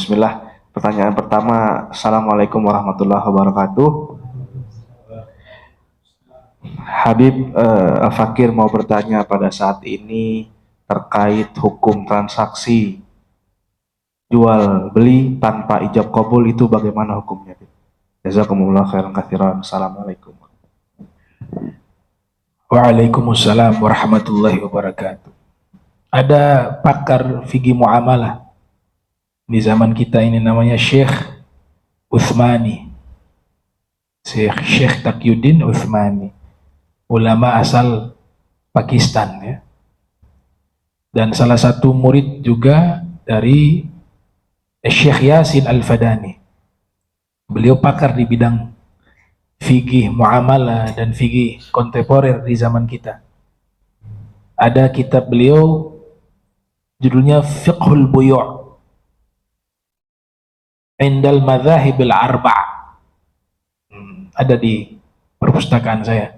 Bismillah. Pertanyaan pertama, Assalamualaikum warahmatullahi wabarakatuh. Habib Al-Fakir mau bertanya pada saat ini terkait hukum transaksi jual beli tanpa ijab kabul itu bagaimana hukumnya? Jazakumullah khairan katsiran. Assalamualaikum. Waalaikumsalam warahmatullahi wabarakatuh. Ada pakar fikih muamalah di zaman kita ini namanya Syekh Utsmani. Syekh Taqiyuddin Utsmani. Ulama asal Pakistan ya. Dan salah satu murid juga dari Syekh Yasin Al-Fadani. Beliau pakar di bidang fikih muamalah dan fikih kontemporer di zaman kita. Ada kitab beliau judulnya Fiqhul Buyu' Indal Madzahibil Arba'. Ada di perpustakaan saya.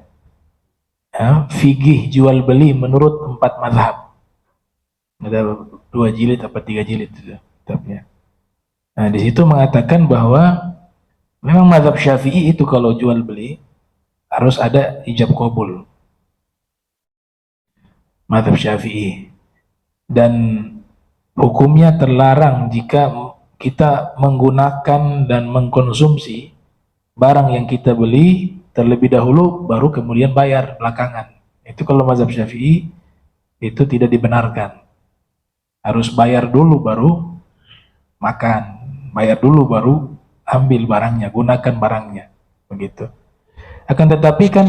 Ya, fikih jual beli menurut 4 mazhab. Ada 2 jilid apa 3 jilid kitabnya. Nah, di situ mengatakan bahwa memang mazhab Syafi'i itu kalau jual beli harus ada ijab qabul. Mazhab Syafi'i. Dan hukumnya terlarang jika kita menggunakan dan mengkonsumsi barang yang kita beli terlebih dahulu baru kemudian bayar belakangan. Itu kalau mazhab Syafi'i itu tidak dibenarkan. Harus bayar dulu baru makan, bayar dulu baru ambil barangnya, gunakan barangnya, begitu. Akan tetapi kan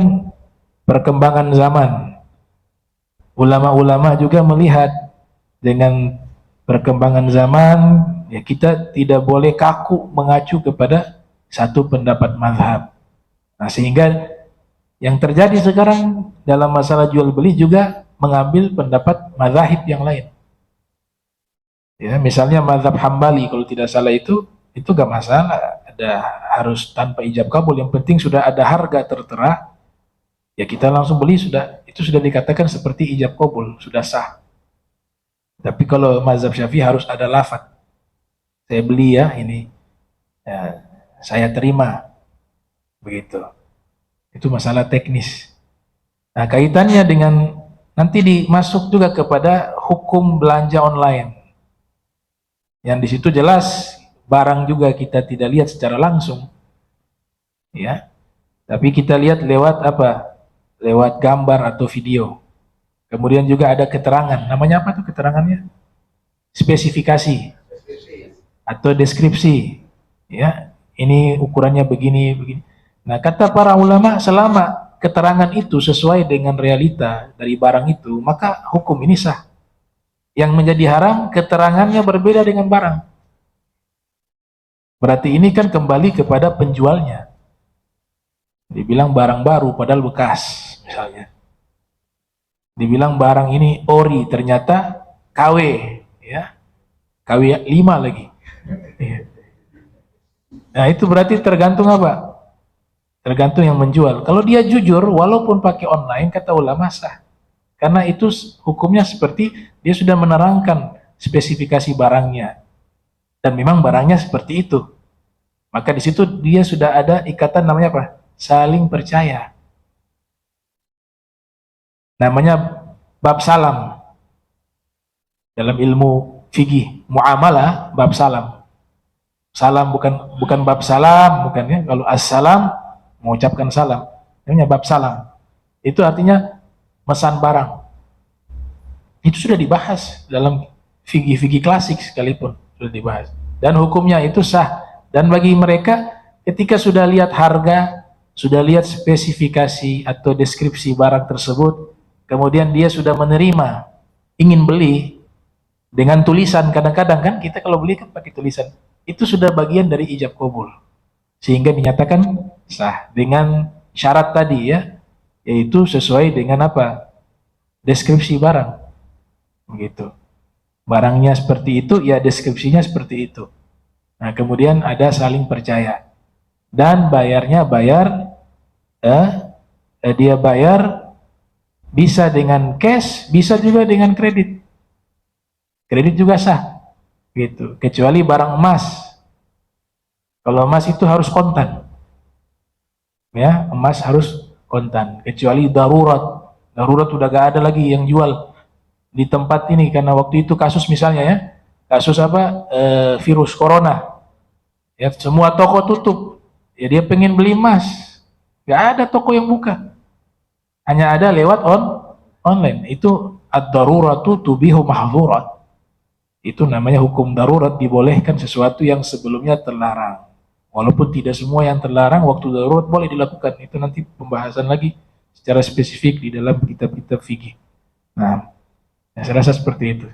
perkembangan zaman, ulama-ulama juga melihat dengan perkembangan zaman, ya kita tidak boleh kaku mengacu kepada satu pendapat mazhab. Nah, sehingga yang terjadi sekarang dalam masalah jual beli juga mengambil pendapat mazhab yang lain. Ya, misalnya mazhab Hambali kalau tidak salah itu gak masalah, ada harus tanpa ijab kabul, yang penting sudah ada harga tertera, ya kita langsung beli, sudah itu sudah dikatakan seperti ijab kabul, sudah sah. Tapi kalau mazhab Syafi'i harus ada lafaz, saya beli ya ini, ya, saya terima, begitu. Itu masalah teknis. Nah, kaitannya dengan nanti dimasuk juga kepada hukum belanja online, yang di situ jelas barang juga kita tidak lihat secara langsung, ya, tapi kita lihat lewat apa? Lewat gambar atau video. Kemudian juga ada keterangan. Namanya apa tuh keterangannya? Spesifikasi atau deskripsi. Ya, ini ukurannya begini, begini. Nah, kata para ulama, selama keterangan itu sesuai dengan realita dari barang itu, maka hukum ini sah. Yang menjadi haram, keterangannya berbeda dengan barang. Berarti ini kan kembali kepada penjualnya. Dibilang barang baru padahal bekas, misalnya. Dibilang barang ini ori, ternyata KW, ya. KW 5 lagi. Nah, itu berarti tergantung apa? Tergantung yang menjual. Kalau dia jujur, walaupun pakai online, kata ulama sah. Karena itu hukumnya seperti dia sudah menerangkan spesifikasi barangnya. Dan memang barangnya seperti itu. Maka di situ dia sudah ada ikatan namanya apa? Saling percaya. Namanya bab salam. Dalam ilmu fikih muamalah, bab salam. Salam bukan bab salam, bukan ya. Kalau assalam mengucapkan salam, namanya bab salam. Itu artinya mesan barang. Itu sudah dibahas dalam fikih-fikih klasik sekalipun sudah dibahas. Dan hukumnya itu sah. Dan bagi mereka ketika sudah lihat harga, sudah lihat spesifikasi atau deskripsi barang tersebut, kemudian dia sudah menerima, ingin beli dengan tulisan, kadang-kadang kan kita kalau beli kan pakai tulisan, itu sudah bagian dari ijab qabul, sehingga dinyatakan sah dengan syarat tadi ya, yaitu sesuai dengan apa? Deskripsi barang, begitu. Barangnya seperti itu, ya deskripsinya seperti itu. Nah, kemudian ada saling percaya. Dan bayarnya dia bayar bisa dengan cash, bisa juga dengan kredit. Kredit juga sah. gitu. Kecuali barang emas. Kalau emas itu harus kontan, ya, emas harus kontan. Kecuali darurat, darurat udah gak ada lagi yang jual di tempat ini karena waktu itu kasus misalnya ya, kasus apa, virus corona, ya semua toko tutup, ya dia pengen beli emas, gak ada toko yang buka, hanya ada lewat online. Itu ad-daruratu tubihu mahdzurat. Itu namanya hukum darurat, dibolehkan sesuatu yang sebelumnya terlarang. Walaupun tidak semua yang terlarang waktu darurat boleh dilakukan. Itu nanti pembahasan lagi secara spesifik di dalam kitab-kitab fikih. Nah, saya rasa seperti itu.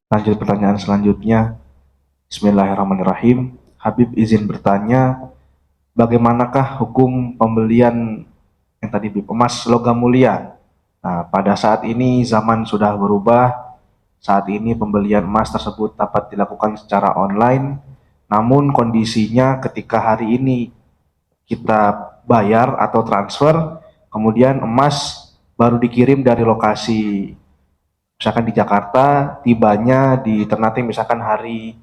Lanjut pertanyaan selanjutnya. Bismillahirrahmanirrahim. Habib izin bertanya, bagaimanakah hukum pembelian yang tadi emas logam mulia? Nah, pada saat ini zaman sudah berubah. Saat ini pembelian emas tersebut dapat dilakukan secara online. Namun kondisinya ketika hari ini kita bayar atau transfer, kemudian emas baru dikirim dari lokasi, misalkan di Jakarta, tibanya di Ternate misalkan hari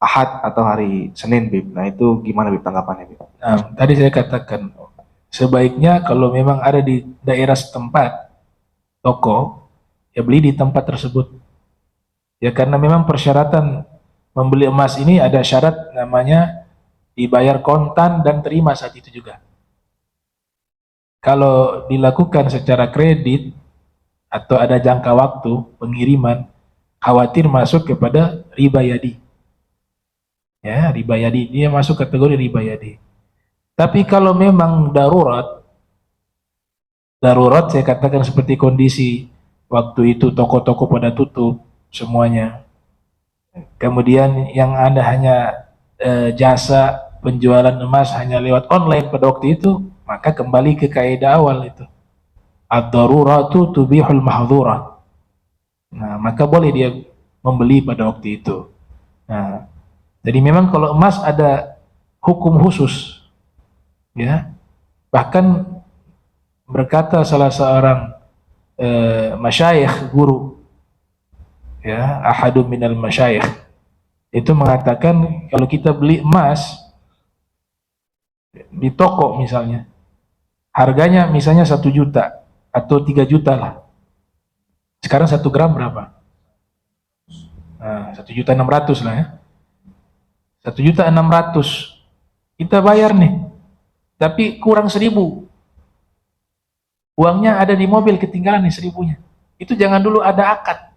Ahad atau hari Senin, Bib. Nah, itu gimana, Bib, tanggapannya, Bib? Nah, tadi saya katakan, sebaiknya kalau memang ada di daerah setempat, toko, ya beli di tempat tersebut. Ya karena memang persyaratan membeli emas ini ada syarat namanya dibayar kontan dan terima saat itu juga. Kalau dilakukan secara kredit atau ada jangka waktu pengiriman, khawatir masuk kepada riba yadi. Ya, riba yadi, dia masuk kategori riba yadi. Tapi kalau memang darurat, saya katakan seperti kondisi waktu itu toko-toko pada tutup semuanya. Kemudian yang ada hanya jasa penjualan emas hanya lewat online pada waktu itu, maka kembali ke kaidah awal itu. Ad-daruratu tubihul mahdzurat. Nah, maka boleh dia membeli pada waktu itu. Nah, jadi memang kalau emas ada hukum khusus, ya. Bahkan berkata salah seorang masyayikh, guru, ya, ahadu minal masyayikh, itu mengatakan kalau kita beli emas di toko misalnya, harganya misalnya 1 juta atau 3 juta lah. Sekarang 1 gram berapa? Nah, 1.600.000 lah ya. 1.600.000 kita bayar nih, tapi kurang 1.000. Uangnya ada di mobil, ketinggalan nih 1.000-nya. Itu jangan dulu ada akad.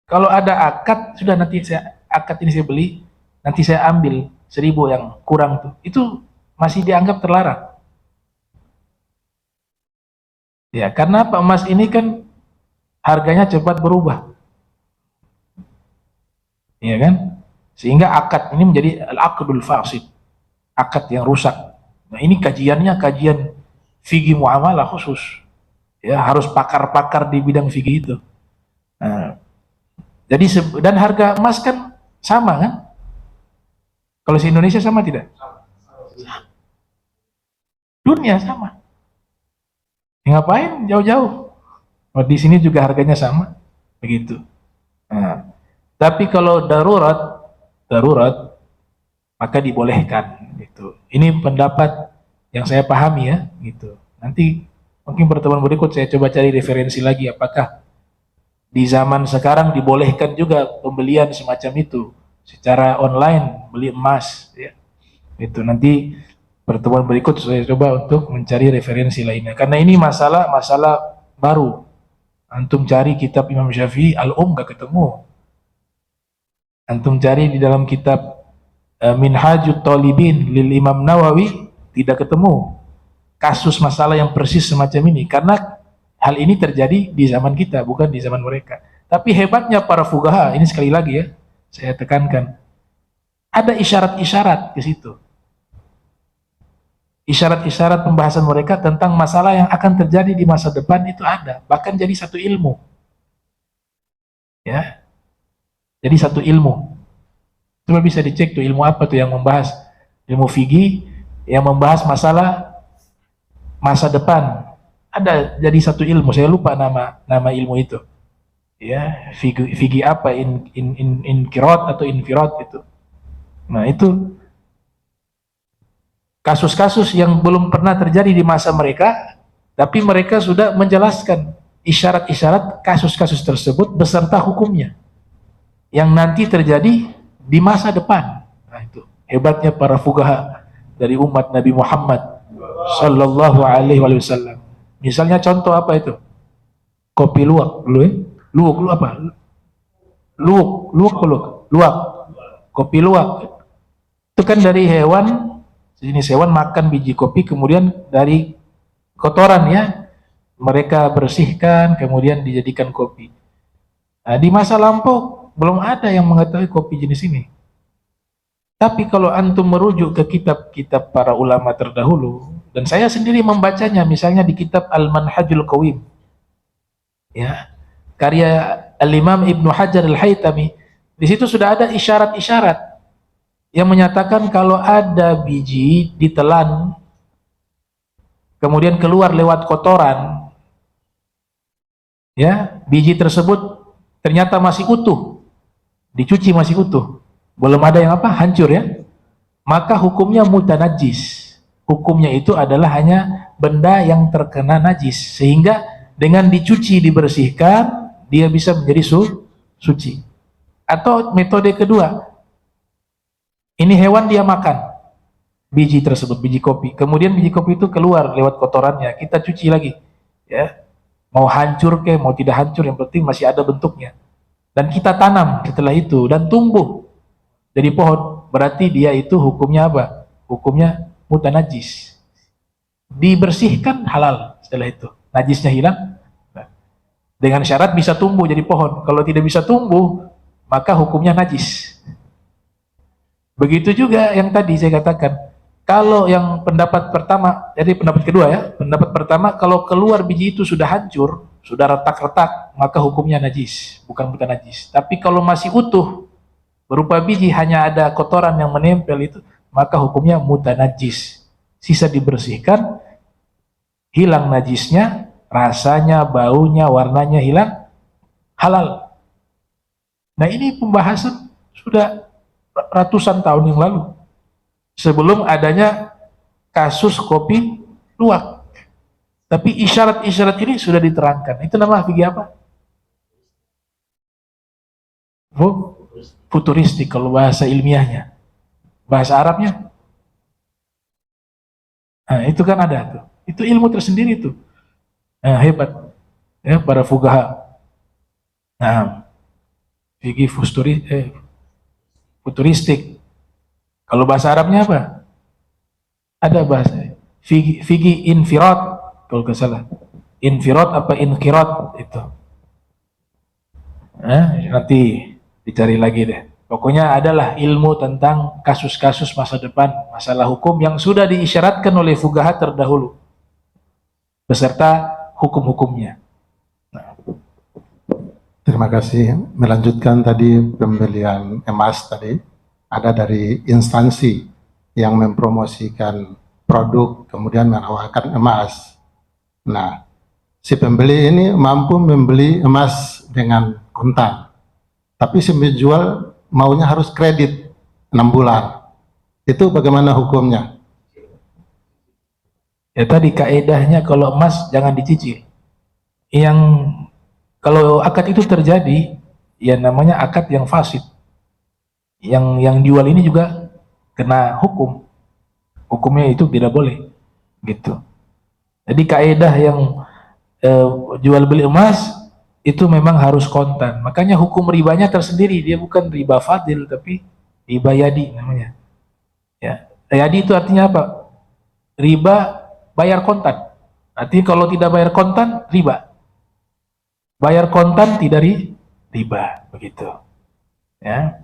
Kalau ada akad, sudah nanti akad ini saya beli, nanti saya ambil 1.000 yang kurang tuh. Itu masih dianggap terlarang. Ya, karena apa? Emas ini kan harganya cepat berubah. Iya kan? Sehingga akad ini menjadi al-aqdul fasid. Akad yang rusak. Nah, ini kajiannya kajian fikih muamalah khusus. Ya, harus pakar-pakar di bidang fikih itu. Nah, jadi dan harga emas kan sama kan? Kalau di Indonesia sama tidak? Dunia sama. Ngapain jauh-jauh? Oh, di sini juga harganya sama, begitu. Nah, tapi kalau darurat maka dibolehkan. Gitu. Ini pendapat yang saya pahami ya, gitu. Nanti mungkin pertemuan berikut saya coba cari referensi lagi apakah di zaman sekarang dibolehkan juga pembelian semacam itu secara online, beli emas ya. Itu nanti pertemuan berikut saya coba untuk mencari referensi lainnya karena ini masalah baru. Antum cari kitab Imam Syafi'i gak ketemu. Antum cari di dalam kitab Minhajut Talibin lil Imam Nawawi tidak ketemu kasus masalah yang persis semacam ini karena hal ini terjadi di zaman kita, bukan di zaman mereka. Tapi hebatnya para fuqaha, ini sekali lagi ya, saya tekankan, ada isyarat-isyarat ke situ. Isyarat-isyarat pembahasan mereka tentang masalah yang akan terjadi di masa depan itu ada, bahkan jadi satu ilmu. Ya. Jadi satu ilmu. Coba bisa dicek tuh ilmu apa tuh yang membahas, ilmu fikih yang membahas masalah masa depan. ada jadi satu ilmu, saya lupa nama ilmu itu. Ya, figi apa inkirat atau infirat itu. Nah, itu kasus-kasus yang belum pernah terjadi di masa mereka, tapi mereka sudah menjelaskan isyarat-isyarat kasus-kasus tersebut beserta hukumnya yang nanti terjadi di masa depan. Nah, itu hebatnya para fuqaha dari umat Nabi Muhammad sallallahu alaihi wasallam. Misalnya contoh apa itu? Kopi luwak dulu ya. Luwak apa? Luwak. Kopi luwak. Itu kan dari hewan, jenis hewan makan biji kopi, kemudian dari kotoran ya, mereka bersihkan, kemudian dijadikan kopi. Nah, di masa lampau belum ada yang mengetahui kopi jenis ini. Tapi kalau antum merujuk ke kitab-kitab para ulama terdahulu, dan saya sendiri membacanya, misalnya di kitab Al-Manhajul Qawim, ya, karya Al-Imam Ibnu Hajar Al-Haytami, di situ sudah ada isyarat-isyarat yang menyatakan kalau ada biji ditelan kemudian keluar lewat kotoran, ya, biji tersebut ternyata masih utuh, dicuci masih utuh, belum ada yang apa, hancur ya, maka hukumnya mutanajis. Hukumnya itu adalah hanya benda yang terkena najis, sehingga dengan dicuci, dibersihkan, dia bisa menjadi suci. Atau metode kedua, ini hewan dia makan biji tersebut, biji kopi. Kemudian biji kopi itu keluar lewat kotorannya, kita cuci lagi. Ya, mau hancur ke, mau tidak hancur, yang penting masih ada bentuknya. Dan kita tanam setelah itu dan tumbuh jadi pohon. Berarti dia itu hukumnya apa? Hukumnya mutanajis. Dibersihkan halal setelah itu. Najisnya hilang. Dengan syarat bisa tumbuh jadi pohon. Kalau tidak bisa tumbuh, maka hukumnya najis. Begitu juga yang tadi saya katakan, kalau yang pendapat pertama, jadi pendapat kedua ya, pendapat pertama, kalau keluar biji itu sudah hancur, sudah retak-retak, maka hukumnya najis, bukan najis. Tapi kalau masih utuh, berupa biji hanya ada kotoran yang menempel itu, maka hukumnya mutanajis. Sisa dibersihkan, hilang najisnya, rasanya, baunya, warnanya hilang, halal. Nah, ini pembahasan sudah ratusan tahun yang lalu, sebelum adanya kasus kopi luwak. Tapi isyarat-isyarat ini sudah diterangkan. Itu nama fikih apa? Futuristik kalau bahasa ilmiahnya. Bahasa Arabnya? Nah, itu kan ada tuh. Itu ilmu tersendiri tuh. Nah, hebat ya para fuqaha. Nah, fikih futuristik. Kalau bahasa Arabnya apa? Ada bahasa fikih infirat, kalau nggak salah. Infirat apa inkirat itu. Nanti dicari lagi deh. Pokoknya adalah ilmu tentang kasus-kasus masa depan, masalah hukum yang sudah diisyaratkan oleh fuqaha terdahulu, beserta hukum-hukumnya. Nah. Terima kasih. Melanjutkan tadi pembelian emas tadi, ada dari instansi yang mempromosikan produk kemudian menawarkan emas. Nah, si pembeli ini mampu membeli emas dengan kontan, tapi si penjual maunya harus kredit 6 bulan. Itu bagaimana hukumnya? Ya tadi kaedahnya kalau emas jangan dicicil. Yang kalau akad itu terjadi, ya namanya akad yang fasid. Yang jual ini juga kena hukum. Hukumnya itu tidak boleh, gitu. Jadi kaedah yang jual beli emas itu memang harus kontan. Makanya hukum ribanya tersendiri, dia bukan riba fadil tapi riba yadi namanya. Ya, yadi itu artinya apa? Riba bayar kontan. Artinya kalau tidak bayar kontan riba. Bayar kontan tidak riba, begitu. Ya.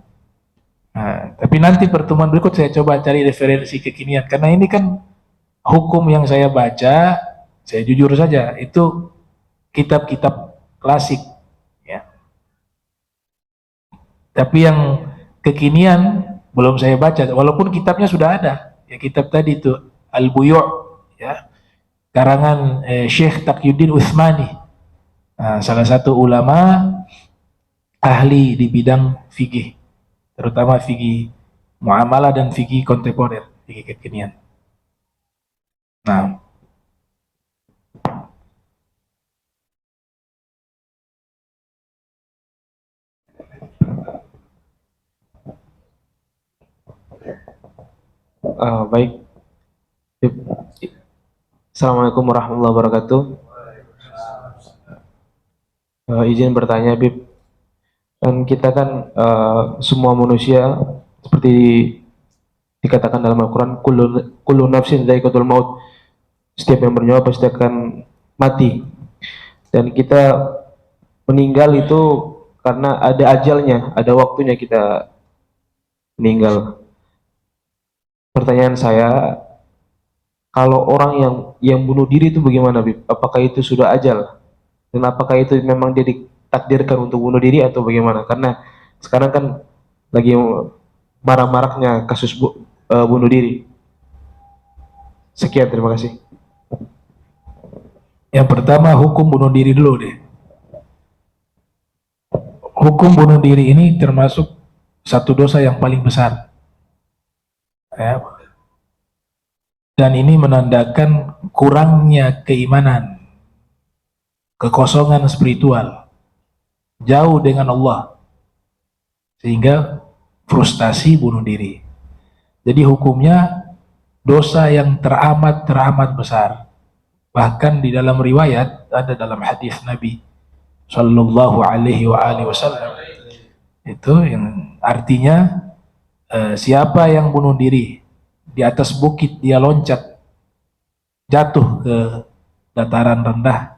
Nah, tapi nanti pertemuan berikut saya coba cari referensi kekinian, karena ini kan hukum yang saya baca, saya jujur saja, itu kitab-kitab klasik, ya. Tapi yang kekinian belum saya baca, walaupun kitabnya sudah ada. Ya kitab tadi itu Al-Buyu', ya. karangan Syekh Taqiyuddin Utsmani, salah satu ulama ahli di bidang fikih, terutama fikih muamalah dan fikih kontemporer, fikih kekinian. Nah, Baik. Assalamualaikum warahmatullahi wabarakatuh. Izin bertanya, Bib. Kan kita kan semua manusia seperti dikatakan dalam Al-Quran, kullu nafsin dha'iqatul maut. Setiap yang bernyawa pasti akan mati. Dan kita meninggal itu karena ada ajalnya, ada waktunya kita meninggal. Pertanyaan saya, kalau orang yang bunuh diri itu bagaimana, Bib? Apakah itu sudah ajal? Dan apakah itu memang dia ditakdirkan untuk bunuh diri atau bagaimana? Karena sekarang kan lagi marak-maraknya kasus bunuh diri. Sekian, terima kasih. yang pertama hukum bunuh diri dulu deh. Hukum bunuh diri ini termasuk satu dosa yang paling besar. Ya. Dan ini menandakan kurangnya keimanan, kekosongan spiritual, jauh dengan Allah, sehingga frustasi bunuh diri. Jadi hukumnya dosa yang teramat besar. Bahkan di dalam riwayat, ada dalam hadis Nabi Sallallahu Alaihi Wasallam, itu yang artinya siapa yang bunuh diri di atas bukit, dia loncat jatuh ke dataran rendah,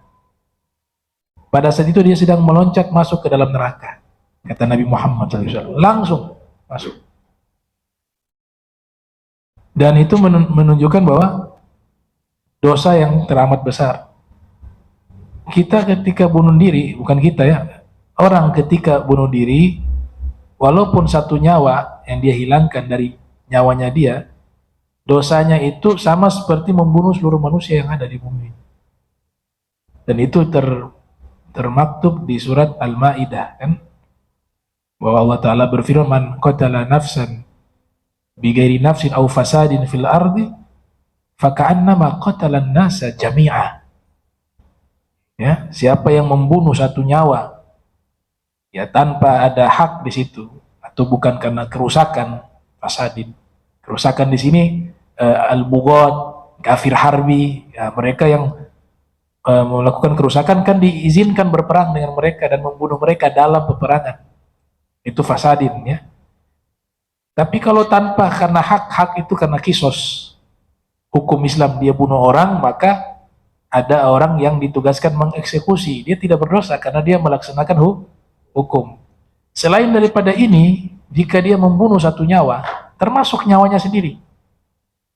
pada saat itu dia sedang meloncat masuk ke dalam neraka, kata Nabi Muhammad SAW, langsung masuk. Dan itu menunjukkan bahwa dosa yang teramat besar. Kita ketika bunuh diri, bukan kita ya, orang ketika bunuh diri, walaupun satu nyawa yang dia hilangkan dari nyawanya dia, dosanya itu sama seperti membunuh seluruh manusia yang ada di bumi. Dan itu termaktub di surat Al-Maidah, kan? Bahwa Allah Ta'ala berfirman, "Man qatala nafsan bighairi nafsin aw fasadin fil ardi faka'annama qatala an-nasa jami'a." Ya, siapa yang membunuh satu nyawa ya tanpa ada hak di situ, atau bukan karena kerusakan, fasadin. Kerusakan di sini al-bughat, kafir harbi, ya, mereka yang melakukan kerusakan kan diizinkan berperang dengan mereka dan membunuh mereka dalam peperangan. Itu fasadin, ya. Tapi kalau tanpa karena hak itu karena kisos, hukum Islam dia bunuh orang, maka ada orang yang ditugaskan mengeksekusi. Dia tidak berdosa karena dia melaksanakan hukum. Selain daripada ini, jika dia membunuh satu nyawa, termasuk nyawanya sendiri,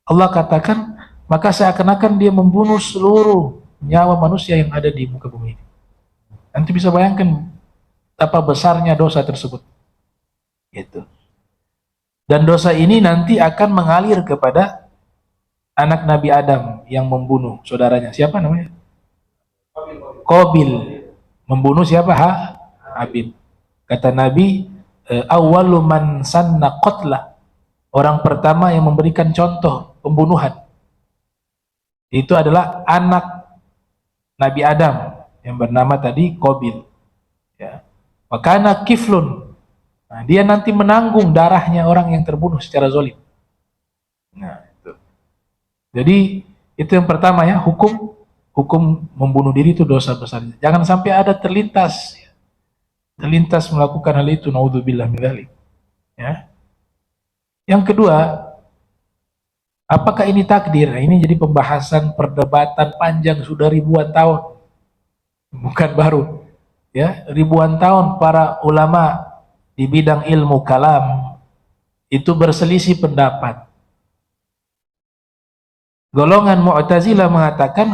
Allah katakan, maka seakan-akan dia membunuh seluruh nyawa manusia yang ada di muka bumi ini. Nanti bisa bayangkan apa besarnya dosa tersebut. Gitu. Dan dosa ini nanti akan mengalir kepada anak Nabi Adam yang membunuh saudaranya. Siapa namanya? Qabil. Membunuh siapa? Habil. Kata Nabi, awwalu man sanna qatla, orang pertama yang memberikan contoh pembunuhan itu adalah anak Nabi Adam yang bernama tadi Qabil. Ya. Makana kiflun. Nah, dia nanti menanggung darahnya orang yang terbunuh secara zalim. Nah, itu. Jadi itu yang pertama ya, hukum membunuh diri itu dosa besar. Jangan sampai ada terlintas melakukan hal itu, naudzubillah min dzalik. Ya. Yang kedua, apakah ini takdir? Nah, ini jadi pembahasan perdebatan panjang sudah ribuan tahun. Bukan baru. Ya, ribuan tahun para ulama di bidang ilmu kalam itu berselisih pendapat. Golongan Mu'tazilah mengatakan,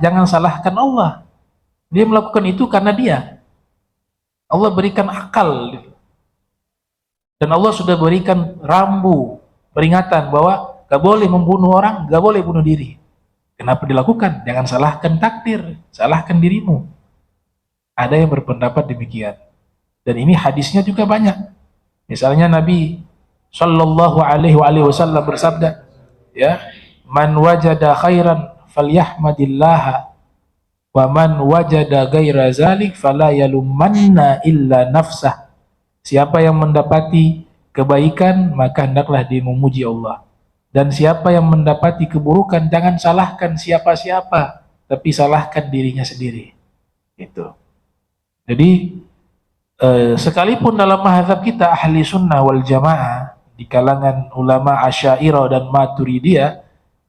jangan salahkan Allah. Dia melakukan itu karena Allah berikan akal. Dan Allah sudah berikan rambu, peringatan bahwa gak boleh membunuh orang, gak boleh bunuh diri. Kenapa dilakukan? Jangan salahkan takdir, salahkan dirimu. Ada yang berpendapat demikian. Dan ini hadisnya juga banyak. Misalnya Nabi Shallallahu Alaihi Wasallam bersabda, ya, man wajada khairan falyahmadillah, wa man wajada ghaira zalik fala yalumanna illa nafsah. Siapa yang mendapati kebaikan, maka hendaklah dia memuji Allah. Dan siapa yang mendapati keburukan, jangan salahkan siapa-siapa, tapi salahkan dirinya sendiri. Itu. Jadi sekalipun dalam mazhab kita ahli sunnah wal jamaah, di kalangan ulama Asy'ariyah dan Maturidiyah,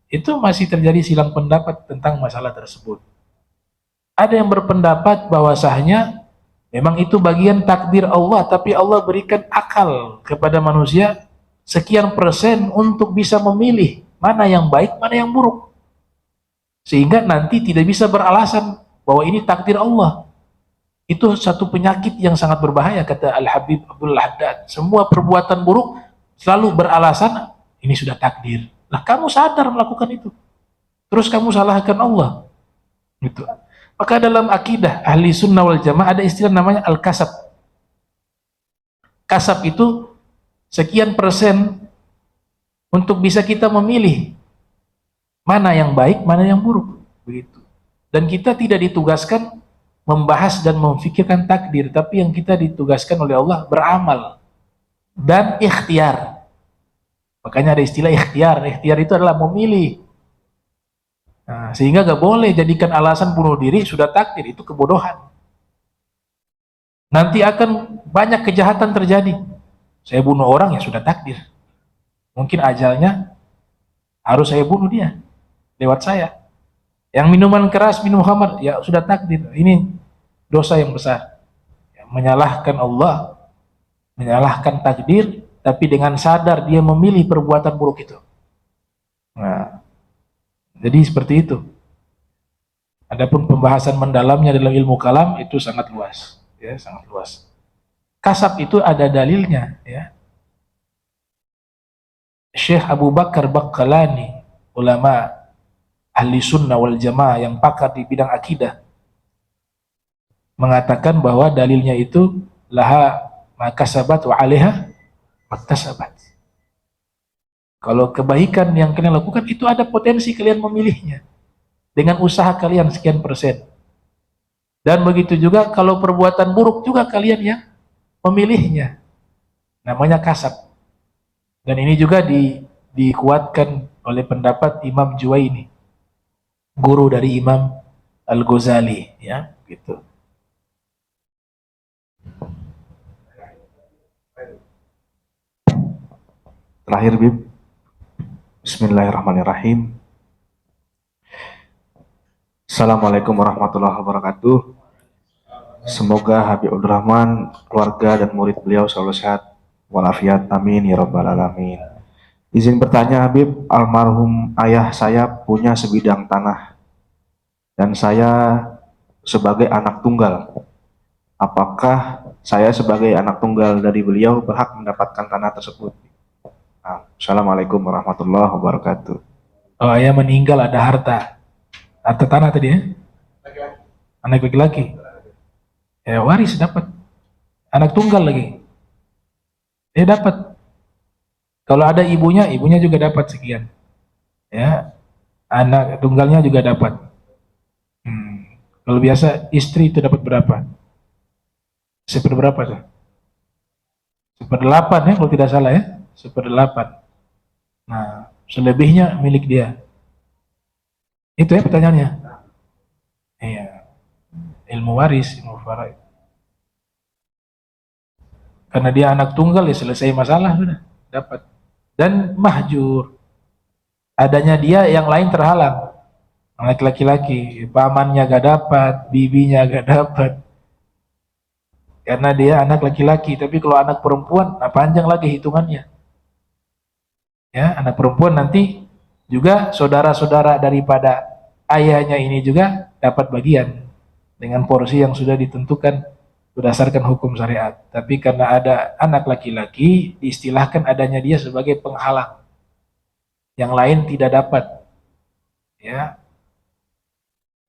itu masih terjadi silang pendapat tentang masalah tersebut. Ada yang berpendapat bahwasanya memang itu bagian takdir Allah, tapi Allah berikan akal kepada manusia sekian persen untuk bisa memilih mana yang baik, mana yang buruk. Sehingga nanti tidak bisa beralasan bahwa ini takdir Allah. Itu satu penyakit yang sangat berbahaya, kata Al-Habib Abdul Haddad. Semua perbuatan buruk selalu beralasan ini sudah takdir. Lah kamu sadar melakukan itu, terus kamu salahkan Allah. Gitu. Maka dalam akidah ahli sunnah wal jamaah ada istilah namanya al-kasab. Kasab itu sekian persen untuk bisa kita memilih mana yang baik, mana yang buruk. Begitu. Dan kita tidak ditugaskan membahas dan memfikirkan takdir, tapi yang kita ditugaskan oleh Allah beramal dan ikhtiar. Makanya ada istilah ikhtiar. Ikhtiar itu adalah memilih. Nah, sehingga gak boleh jadikan alasan bunuh diri sudah takdir, itu kebodohan. Nanti akan banyak kejahatan terjadi. Saya bunuh orang ya sudah takdir. Mungkin ajalnya harus saya bunuh dia lewat saya. Yang minuman keras, minum khamar, ya sudah takdir. Ini dosa yang besar. Ya, menyalahkan Allah, menyalahkan takdir, tapi dengan sadar dia memilih perbuatan buruk itu. Nah, jadi seperti itu. Adapun pembahasan mendalamnya dalam ilmu kalam itu sangat luas, ya, sangat luas. Kasab itu ada dalilnya, ya. Syekh Abu Bakar Baqqalani, ulama ahli sunnah wal jamaah yang pakar di bidang akidah, mengatakan bahwa dalilnya itu laha makasabat wa alaiha maktasabat. Kalau kebaikan yang kalian lakukan itu ada potensi kalian memilihnya dengan usaha kalian sekian persen. Dan begitu juga kalau perbuatan buruk juga kalian yang memilihnya. Namanya kasab. Dan ini juga dikuatkan oleh pendapat Imam Juwaini, guru dari Imam Al-Ghazali, ya, gitu. Terakhir, Bib. Bismillahirrahmanirrahim. Assalamualaikum warahmatullahi wabarakatuh. Semoga Habib Abdurrahman, keluarga dan murid beliau selalu sehat walafiat, amin ya rabbal alamin. Izin bertanya Habib, almarhum ayah saya punya sebidang tanah dan saya sebagai anak tunggal. Apakah saya sebagai anak tunggal dari beliau berhak mendapatkan tanah tersebut? Assalamualaikum warahmatullahi wabarakatuh. Oh, ayah meninggal ada harta tanah tadi, ya? Anak laki-laki. Ya waris dapat. Anak tunggal lagi. Dia dapat. Kalau ada ibunya juga dapat sekian. Ya, anak tunggalnya juga dapat. Kalau biasa istri itu dapat berapa? Seperberapa tuh? 1/8 ya, kalau tidak salah ya. 1/8. Nah, selebihnya milik dia. Itu ya pertanyaannya. Iya. Ilmu waris, ilmu faraid. Karena dia anak tunggal ya selesai masalah sudah, dapat. Dan mahjur. Adanya dia yang lain terhalang. Anak laki-laki, pamannya gak dapat, bibinya gak dapat. Karena dia anak laki-laki, tapi kalau anak perempuan, panjang lagi hitungannya. Ya, anak perempuan nanti juga saudara-saudara daripada ayahnya ini juga dapat bagian dengan porsi yang sudah ditentukan berdasarkan hukum syariat. Tapi karena ada anak laki-laki, diistilahkan adanya dia sebagai penghalang. Yang lain tidak dapat. Ya,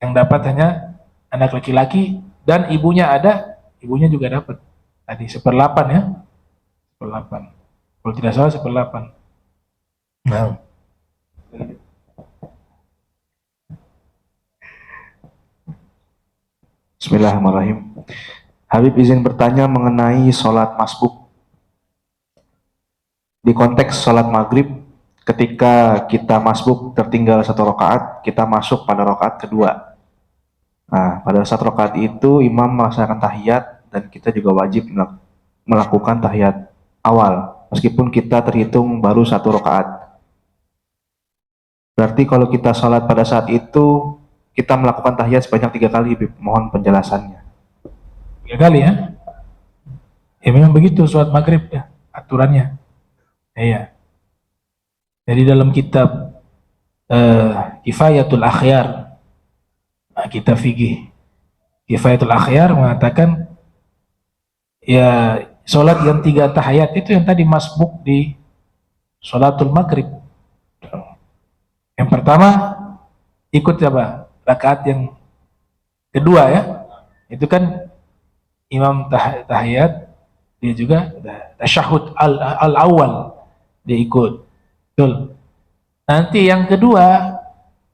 Yang dapat hanya anak laki-laki dan ibunya ada, ibunya juga dapat. Tadi 1/8 ya. 1/8. Kalau tidak salah 1/8. Nah. Bismillahirrahmanirrahim. Habib izin bertanya mengenai sholat masbuk. Di konteks sholat maghrib, ketika kita masbuk tertinggal 1 rakaat, kita masuk pada rakaat kedua. Nah, pada 1 rakaat itu imam melaksanakan tahiyat dan kita juga wajib melakukan tahiyat awal, meskipun kita terhitung baru 1 rakaat. Berarti kalau kita sholat pada saat itu, kita melakukan tahiyat sebanyak 3 kali, Bib. Mohon penjelasannya. 3 kali ya? Ya memang begitu sholat maghrib ya, aturannya. Iya. Jadi dalam kitab Kifayatul Akhyar, kitab fikih Kifayatul Akhyar mengatakan ya sholat yang 3 tahiyat itu yang tadi masbuk di sholatul maghrib. Yang pertama ikut apa? Rakaat yang kedua ya, itu kan imam tahiyat, dia juga tasyahud al-awwal dia ikut, betul. Nanti yang kedua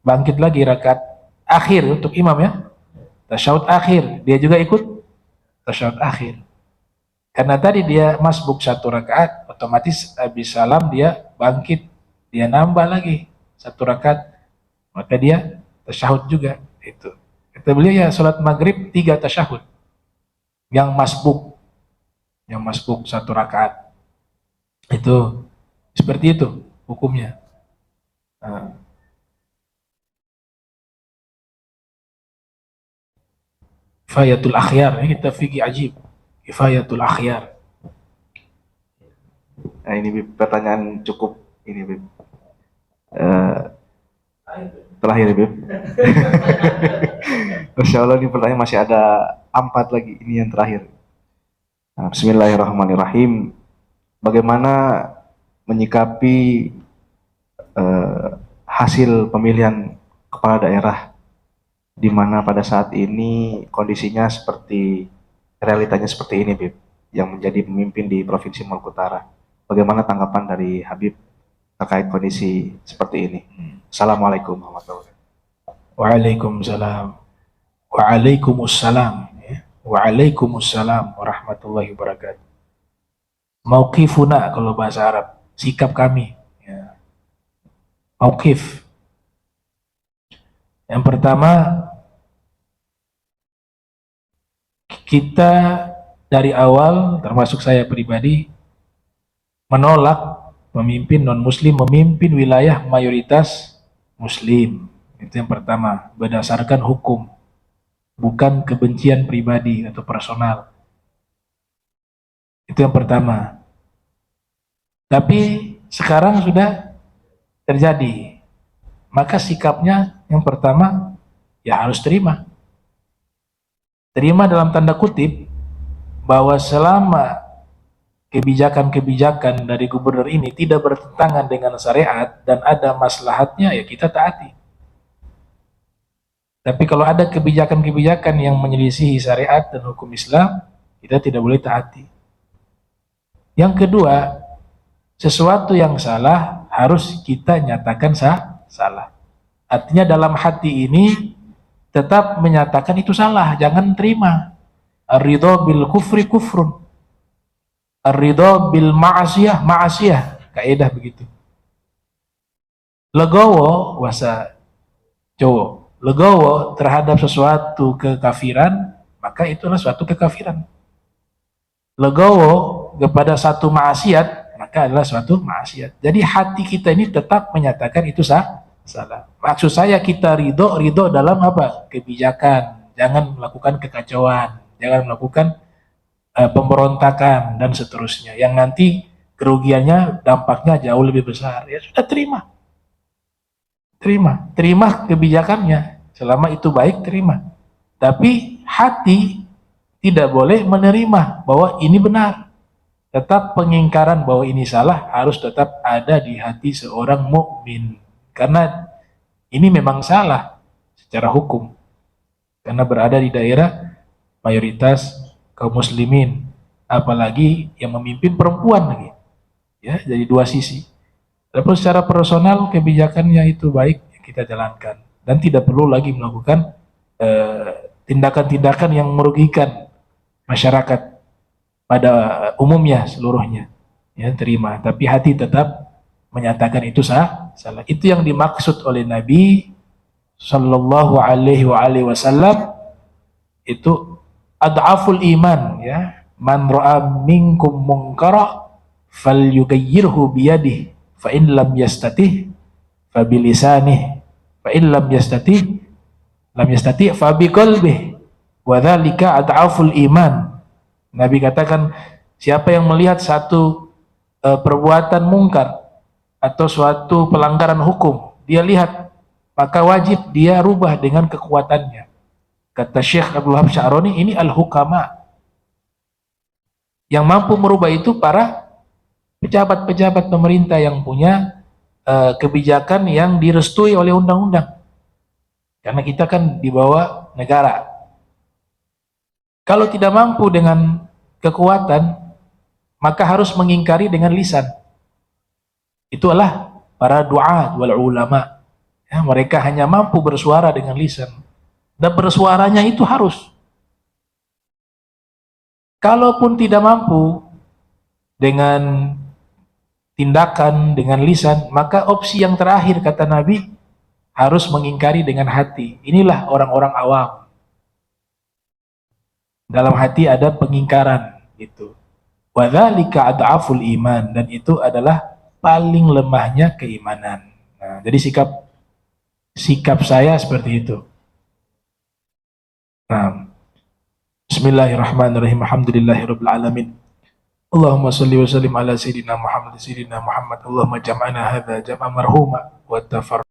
bangkit lagi rakaat akhir untuk imam ya, tasyahud akhir, dia juga ikut tasyahud akhir. Karena tadi dia masbuk 1 rakaat, otomatis habis salam dia bangkit, dia nambah lagi 1 rakaat, maka dia tasyahud juga. Itu kata beliau ya, sholat maghrib 3 tasyahud yang masbuk 1 rakaat, itu seperti itu hukumnya. Kifayatul Akhyar, kita fikih ajib, Kifayatul Akhyar. Nah ini Bib, pertanyaan cukup ini Bib. Terakhir Bib. Masya Allah, ini pertanyaan masih ada 4 lagi, ini yang terakhir. Nah, Bismillahirrahmanirrahim. Bagaimana menyikapi hasil pemilihan kepala daerah, di mana pada saat ini kondisinya seperti, realitanya seperti ini Bib, yang menjadi pemimpin di Provinsi Maluku Utara. Bagaimana tanggapan dari Habib terkait kondisi seperti ini? Assalamualaikum warahmatullahi wabarakatuh. Waalaikumsalam. Waalaikumsalam. Waalaikumsalam warahmatullahi wabarakatuh. Mauqifuna kalau bahasa Arab, sikap kami. Ya. Mauqif. Yang pertama, kita dari awal, termasuk saya pribadi, menolak pemimpin non-muslim memimpin wilayah mayoritas muslim. Itu yang pertama, berdasarkan hukum, bukan kebencian pribadi atau personal. Itu yang pertama. Tapi sekarang sudah terjadi, maka sikapnya yang pertama ya harus terima. Terima dalam tanda kutip bahwa selama kebijakan-kebijakan dari gubernur ini tidak bertentangan dengan syariat dan ada maslahatnya, ya kita taati. Tapi kalau ada kebijakan-kebijakan yang menyelisihi syariat dan hukum Islam, kita tidak boleh taati. Yang kedua, sesuatu yang salah harus kita nyatakan salah. Artinya dalam hati ini tetap menyatakan itu salah, jangan terima. Ar-ridha bil kufri kufrun, ar-ridha bil ma'asiyah ma'asiyah, kaidah begitu. Legowo bahasa Jawa, legowo terhadap sesuatu kekafiran, maka itulah suatu kekafiran. Legowo kepada satu maksiat, maka adalah suatu maksiat. Jadi hati kita ini tetap menyatakan itu salah. Maksud saya kita ridho dalam apa? Kebijakan. Jangan melakukan kekacauan, jangan melakukan pemberontakan dan seterusnya. Yang nanti kerugiannya, dampaknya jauh lebih besar. Ya sudah, terima kebijakannya. Selama itu baik, terima. Tapi hati tidak boleh menerima bahwa ini benar. Tetap pengingkaran bahwa ini salah harus tetap ada di hati seorang mukmin. Karena ini memang salah secara hukum. karena berada di daerah mayoritas kaum muslimin, apalagi yang memimpin perempuan lagi, ya, jadi dua sisi. Tapi secara personal kebijakannya itu baik, kita jalankan dan tidak perlu lagi melakukan tindakan-tindakan yang merugikan masyarakat pada umumnya seluruhnya. Ya, terima, tapi hati tetap menyatakan itu salah. Itu yang dimaksud oleh Nabi Sallallahu Alaihi Wasallam, itu ad'aful iman, ya, man ra'a minkum munkara falyughayyirhu biyadihi fa in lam yastatih fa bilisanihi fa in lam yastati fa biqalbihi wa dzalika ad'aful iman. Nabi katakan, siapa yang melihat satu perbuatan mungkar atau suatu pelanggaran hukum, dia lihat, maka wajib dia rubah dengan kekuatannya. Kata Syekh Abdul Wahab Sya'rani, ini al-hukama. Yang mampu merubah itu para pejabat-pejabat pemerintah yang punya kebijakan yang direstui oleh undang-undang. Karena kita kan di bawah negara. Kalau tidak mampu dengan kekuatan, maka harus mengingkari dengan lisan. Itulah para du'at wal ulama. Ya, mereka hanya mampu bersuara dengan lisan. Dan bersuaranya itu harus. Kalaupun tidak mampu dengan tindakan, dengan lisan, maka opsi yang terakhir, kata Nabi, harus mengingkari dengan hati. Inilah orang-orang awam. Dalam hati ada pengingkaran, gitu. Wa dzalika ad'aful iman, dan itu adalah paling lemahnya keimanan. Nah, jadi sikap saya seperti itu. Nah, Bismillahirrahmanirrahim. Alhamdulillahirabbil alamin. Allahumma shalli wa sallim ala sayyidina Muhammad. Allahumma jam'ana hadza jam'a marhuma wa tafar